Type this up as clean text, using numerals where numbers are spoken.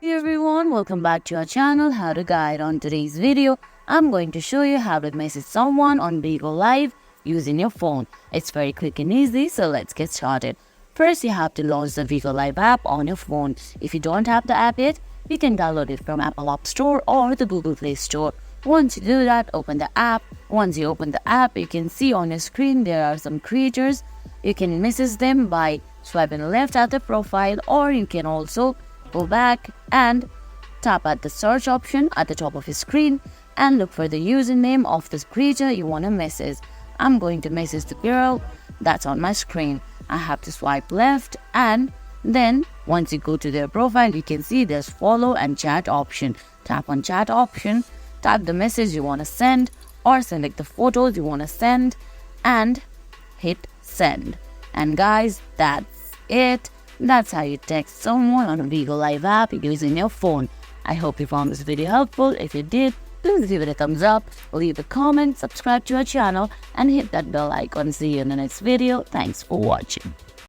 Hey everyone, welcome back to our channel How to Guide. On today's video, I'm going to show you how to message someone on Bigo Live using your phone. It's very quick and easy, so let's get started. First, you have to launch the Bigo Live app on your phone. If you don't have the app yet, you can download it from Apple App Store or the Google Play Store. Once you do that, open the app. Once you open the app, you can see on your screen there are some creators. You can message them by swiping left at the profile, or you can also go back and tap at the search option at the top of your screen and look for the username of this creator you want to message. I'm going to message the girl that's on my screen. I have to swipe left, and then once you go to their profile, you can see there's follow and chat option. Tap on chat option, type the message you want to send or select the photos you want to send and hit send. And guys, that's it. That's how you text someone on a Bigo Live app using your phone. I hope you found this video helpful. If you did, please give it a thumbs up, leave a comment, subscribe to our channel, and hit that bell icon. See you in the next video. Thanks for watching.